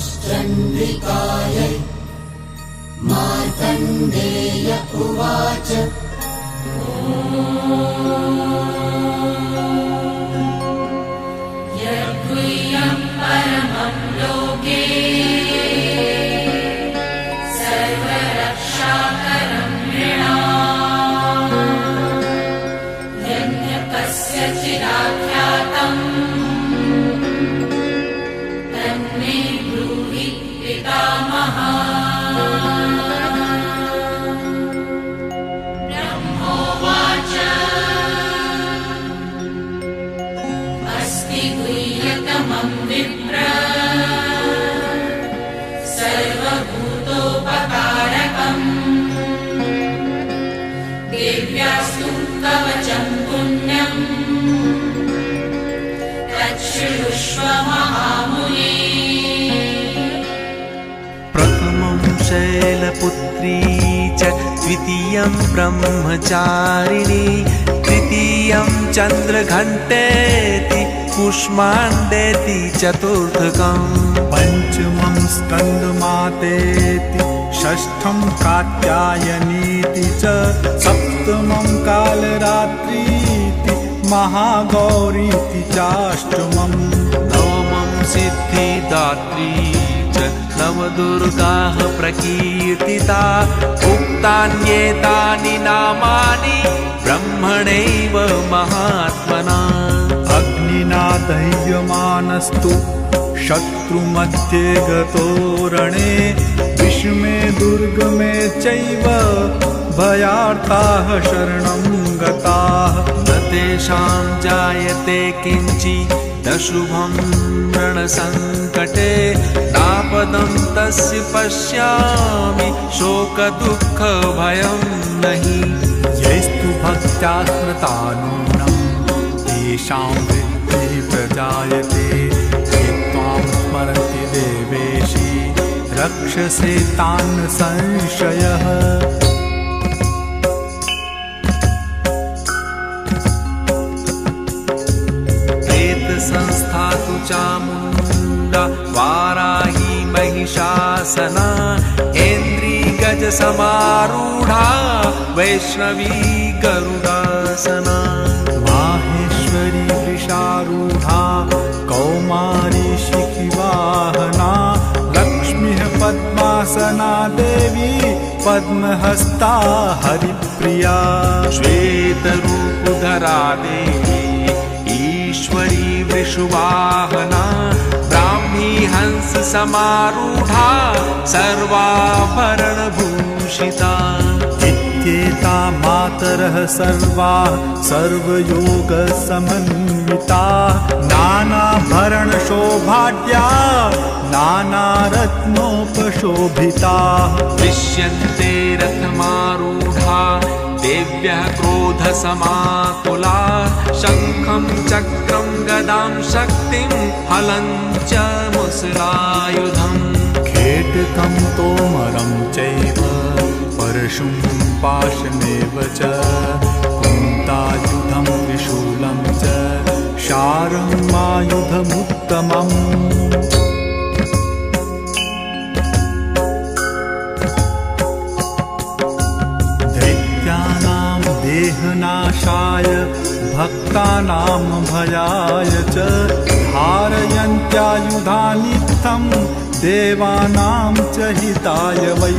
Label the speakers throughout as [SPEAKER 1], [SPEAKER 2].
[SPEAKER 1] नमश्चण्डिकायै मार्कण्डेय उवाच
[SPEAKER 2] यद्गुह्यं परमं लोके सर्वरक्षाकरं नृणाम् यन्य कस्यचिदाख्यातम् तन्मे ब्रूहि पितामहः। ब्रह्मोवाच अस्ति गुह्यतमं विप्र सर्वभूतोपकारकम् देव्यास्तु कवचं पुण्यम् तच्छृणुष्व महामुने।
[SPEAKER 3] प्रथमं शैलपुत्री च द्वितीयं ब्रह्मचारिणी तृतीयं चन्द्रघण्टेति कुष्माण्डेति चतुर्थकम्
[SPEAKER 4] पञ्चमं स्कन्दमातेति षष्ठं कात्यायनीति च सप्तमं कालरात्रीति महागौरीति चाष्टमम्
[SPEAKER 3] नवमं सिद्धिदात्री च नवदुर्गाः प्रकीर्तिता उक्तान्येतानि नामानि ब्रह्मणैव महात्मना।
[SPEAKER 4] अग्निना दह्यमानस्तु शत्रुमध्ये गतो रणे विषमे दुर्गमे चैव भयार्ताः शरणं गताः
[SPEAKER 3] न तेषां जायते किञ्चिदशुभं रणसङ्कटे नापदं तस्य पश्यामि शोकदुःखभयं नहि।
[SPEAKER 4] यैस्तु भक्त्या स्मृतानूनं तेषां वृद्धिः प्रजायते ये त्वां स्मरन्ति देवेशि रक्षसे तान् संशयः।
[SPEAKER 3] प्रेतसंस्था तु चामुण्डा वाराही महिषासना ऐन्द्री गजसमारूढा वैष्णवी गरुडासना
[SPEAKER 4] माहेश्वरी वृषारूढा कौमारी शिखिवाहना लक्ष्मीः पद्मासना देवी पद्महस्ता हरिप्रिया
[SPEAKER 3] श्वेतरूपधरा देवी ईश्वरी वृषवाहना ब्राह्मी हंस समारूढा सर्वाभरणभूषिता
[SPEAKER 4] इत्येता मातरः सर्वाः सर्वयोगसमन्विताः नानाभरणशोभाढ्या नानारत्नोपशोभिताः
[SPEAKER 3] दृश्यन्ते रथमारूढा देव्यः क्रोधसमाकुला शङ्खं चक्रं गदां शक्तिं हलं च मुसलायुधम्
[SPEAKER 4] खेटकं तोमरं चैव परशुं पाशमेव च कुन्तायुधं त्रिशूलं च शारङ्गायुधमुत्तमम् दैत्यानां देहनाशाय भक्तानां भयाय च धारयन्त्यायुधानित्थं देवानां च हिताय वै।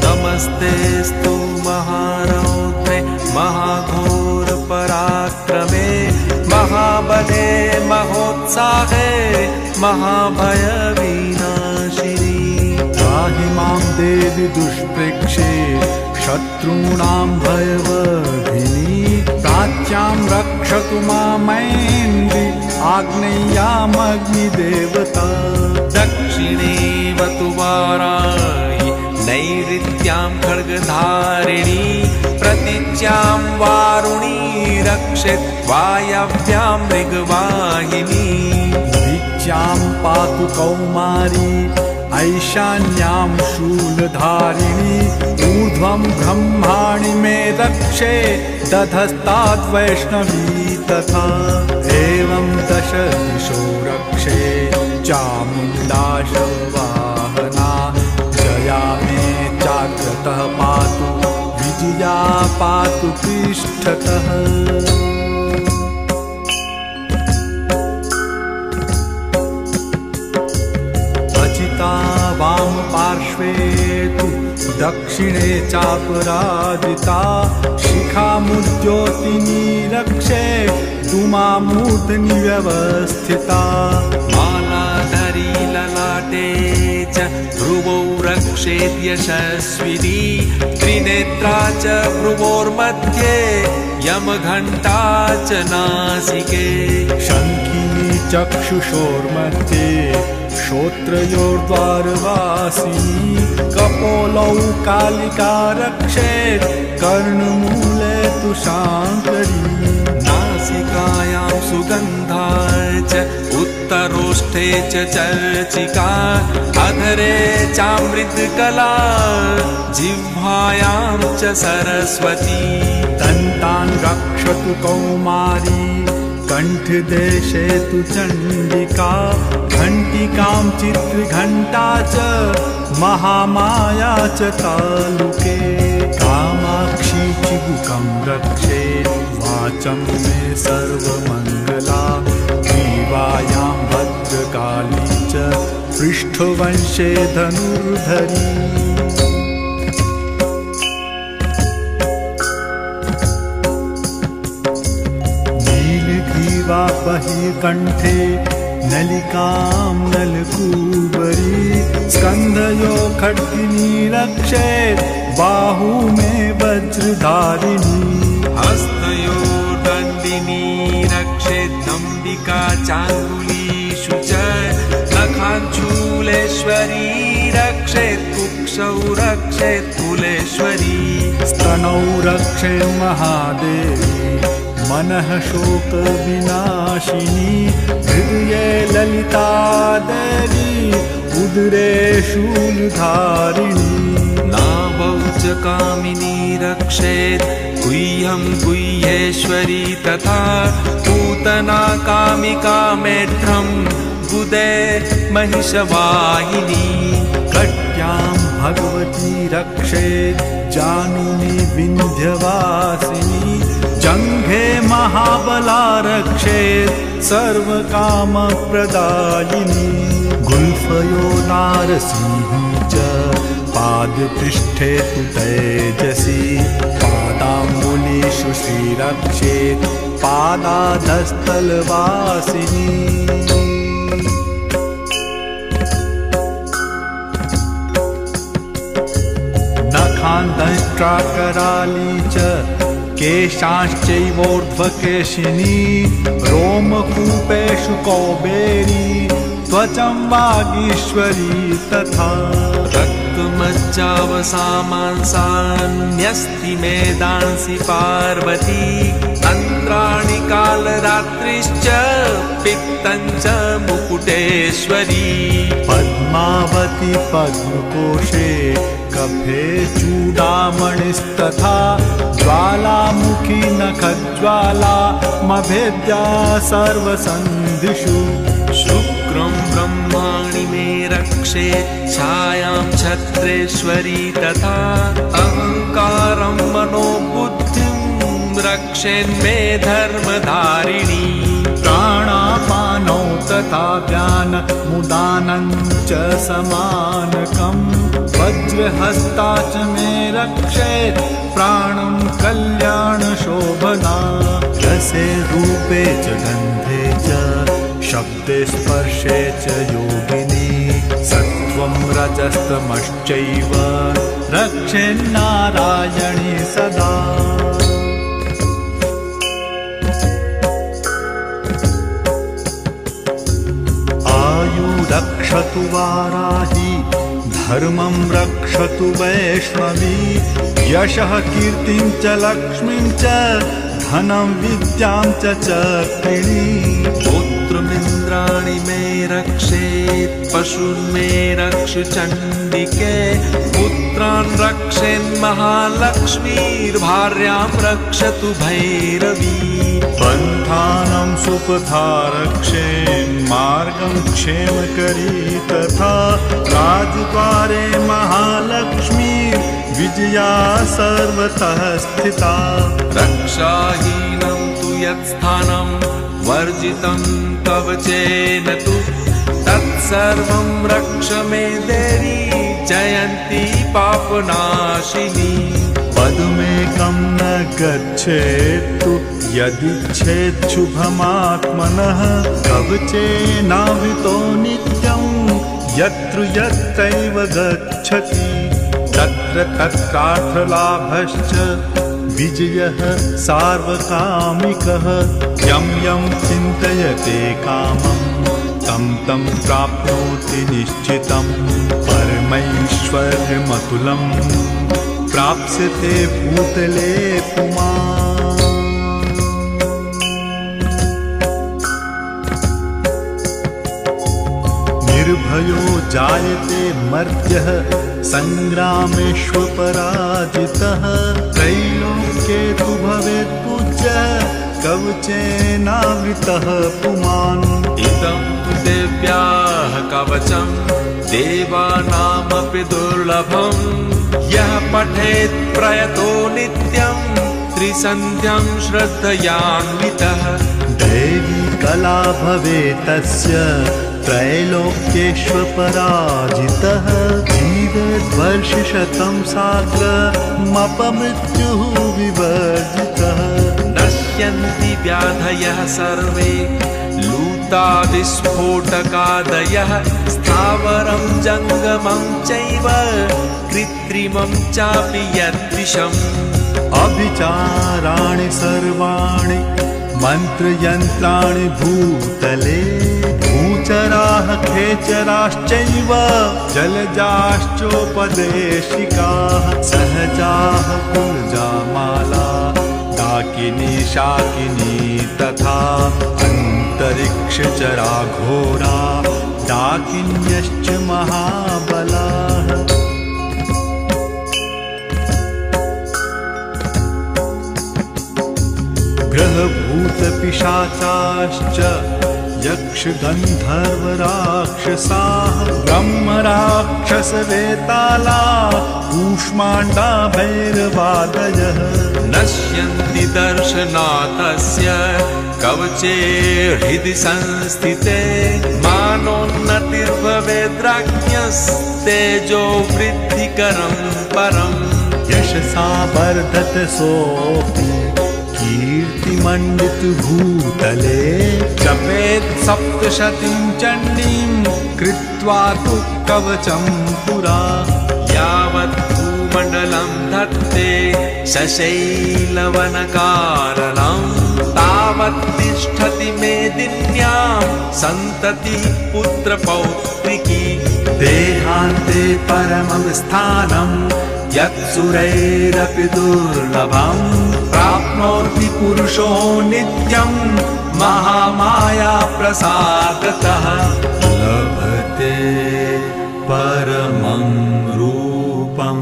[SPEAKER 3] नमस्तेस्तु महारौद्रे महाघोरपराक्रमे महाबले महोत्साहे महाभयविनाशिनी
[SPEAKER 4] त्राहि मां देवि दुष्प्रेक्षे शत्रूणां भयवर्धिनी प्राच्यां रक्षतु मामैन्द्रि आग्नेयामग्निदेवता
[SPEAKER 3] दक्षिणे वतु वाराहि नैऋत्यां खड्गधारिणी प्रतीच्यां वारुणी रक्षेत् वायव्यां मृगवाहिनी
[SPEAKER 4] दिच्यां पातु कौमारी ऐशान्यां शूलधारिणी ऊर्ध्वं ब्रह्माणि मे रक्षे दधस्ताद्वैष्णवी तथा एवं दश दिशो रक्षे चामुण्डा शर्वा पृष्ठतः अचिता वाम पार्श्वे तु दक्षिणे चापराजिता शिखामुद्योतिनी रक्षे धूमामूर्धनि व्यवस्थिता
[SPEAKER 3] मालाधरी ललाटे च भ्रुवौ रक्षेत् यशस्विनी त्रिनेत्रा च भ्रुवोर्मध्ये यमघण्टा च नासिके
[SPEAKER 4] शङ्खिनी चक्षुषोर्मध्ये श्रोत्रयोर्द्वारवासिनी कपोलौ कालिका रक्षेत् कर्णमूले तु शाङ्करी
[SPEAKER 3] नासिकायां सुगन्धा च उत्तरोष्ठे च चर्चिका अधरे चामृतकला जिह्वायां च सरस्वती
[SPEAKER 4] दन्तान् रक्षतु कौमारी कण्ठदेशे तु चण्डिका घण्टिकां चित्रघण्टा च महामाया च तालुके कामाक्षी चिबुकं रक्षे वाचं मे सर्वमङ्गला ग्रीवायां भद्रकाली च पृष्ठवंशे धनुर्धरी बहिर्कण्ठे नलिकां नलकूबरी स्कन्धयो खड्गिनी रक्षेत् बाहू मे वज्रधारिणी
[SPEAKER 3] हस्तयो दण्डिनी रक्षेत् नम्बिका चाङ्गुलीषु च नखाञ्चूलेश्वरी रक्षेत् कुक्षौ रक्षेत् कुलेश्वरी
[SPEAKER 4] स्तनौ रक्षेत् महादेवी मनः शोकविनाशिनी हृदये ललिता देवी उदरे शूलधारिणी
[SPEAKER 3] नाभौ च कामिनी रक्षेत् गुह्यं गुह्येश्वरी तथा पूतना कामिका मेढ्रं गुदे महिषवाहिनी
[SPEAKER 4] कट्यां भगवती रक्षेत् जानुनी विन्ध्यवासिनी जङ्घे महाबला रक्षेत् सर्वकामप्रदायिनी गुल्फयो नारसिंही च पादपृष्ठे तु तेजसी पादाम्बुलीषु श्रीरक्षेत् पादाधस्तलवासिनी नखान्दष्ट्राकराली च केशांश्चैवोर्ध्वकेशिनी रोमकूपेषु कौबेरी त्वचं वागीश्वरी तथा
[SPEAKER 3] रक्तमज्जावसामांसान्यस्ति मेदांसि पार्वती तन्त्राणि कालरात्रिश्च पित्तं च मुकुटेश्वरी
[SPEAKER 4] पद्मावती पद्मकोशे कफे चूडामणिस्तथा ज्वालामुखी नखज्वाला मभेद्या सर्वसन्धिषु
[SPEAKER 3] शुक्रं ब्रह्माणि मे रक्षेत् छायां छत्रेश्वरी तथा अहङ्कारं मनोबुद्धिं रक्षेन्मे धर्मधारिणी
[SPEAKER 4] प्राणापानौ तथा व्यानमुदानं च समानकं वज्रहस्ता च मे रक्षेत् प्राणं कल्याणशोभना रसे रूपे च गन्धे च शब्दे स्पर्शे च योगिनी सत्त्वं रजस्तमश्चैव रक्षेन्नारायणी सदा रक्षतु वाराही धर्मं रक्षतु वैष्णवी यशः कीर्तिं च लक्ष्मीं च धनं विद्यां च चक्रिणी
[SPEAKER 3] पुत्रमिन्द्राणि मे रक्षेत् पशून् मे रक्ष चण्डिके पुत्रान् रक्षेन्महालक्ष्मीर्भार्यां रक्षतु भैरवी
[SPEAKER 4] बन्धानं सुपथा रक्षेन्मार्गं क्षेमकरी तथा राजद्वारे महालक्ष्मी विजया सर्वतः स्थिता
[SPEAKER 3] रक्षाहीनं तु यत्स्थानं वर्जितं कवचेन तु तत्सर्वं रक्ष मे देवी जयन्ती पापनाशिनी
[SPEAKER 4] पदमेकं न गच्छेत्तु यदिच्छेत् शुभमात्मनः कवचेनावृतो नित्यं यत्र यत्रैव गच्छति तत्र तत्रार्थलाभश्च विजयः सार्वकामिकः यं यं चिन्तयते कामं तं तं प्राप्नोति निश्चितं परमैश्वर्यमतुलं प्राप्स्यते भूतले पुमान् निर्भयो जायते मर्त्यः संग्रामेष्वपराजितः त्रैलोक्ये तु भवेत् पूज्यः कवचेनावृतः पुमान्
[SPEAKER 3] इदं तु देव्याः कवचं देवानामपि दुर्लभं यः पठेत् प्रयतो नित्यं त्रिसन्ध्यां श्रद्धयान्वितः
[SPEAKER 4] देवी कला भवेत् तस्य त्रैलोक्येष्वपराजितः जीवेत् वर्षशतं साग्रमपमृत्युः विवर्जितः
[SPEAKER 3] नश्यन्ति व्याधयः सर्वे लूतादिस्फोटकादयः स्थावरं जङ्गमं चैव कृत्रिमं चापि यद्विषम्
[SPEAKER 4] अभिचाराणि सर्वाणि मन्त्रयन्त्राणि भूतले भूचराः खेचराश्चैव जलजाश्चोपदेशिकाः सहजाः कुलजामाला डाकिनी शाकिनी तथा अन्तरिक्षचरा घोरा डाकिन्यश्च महाबलाः ग्रहभूतपिशाचाश्च यक्षगन्धर्वराक्षसाः ब्रह्मराक्षसवेताला कूष्माण्डा भैरवादयः
[SPEAKER 3] नश्यन्ति दर्शनातस्य कवचे हृदि संस्थिते मानोन्नतिर्भवेद्राज्ञस्तेजो वृद्धिकरं परम्
[SPEAKER 4] यशसा वर्धत सोऽपि कीर्तिमण्डित भूतले जपेत् सप्तशतीं चण्डीं कृत्वा तु कवचं पुरा
[SPEAKER 3] यावत् भूमण्डलं धत्ते शशैलवनकारणं तावत् तिष्ठति मेदिन्यां सन्ततिः पुत्रपौत्रिकी
[SPEAKER 4] देहान्ते परमं स्थानं यत्सुरैरपि दुर्लभं प्राप्नोति पुरुषो नित्यं महामाया प्रसादतः लभते परमं रूपं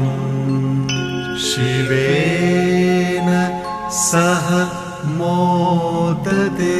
[SPEAKER 4] शिवेन सह मोदते।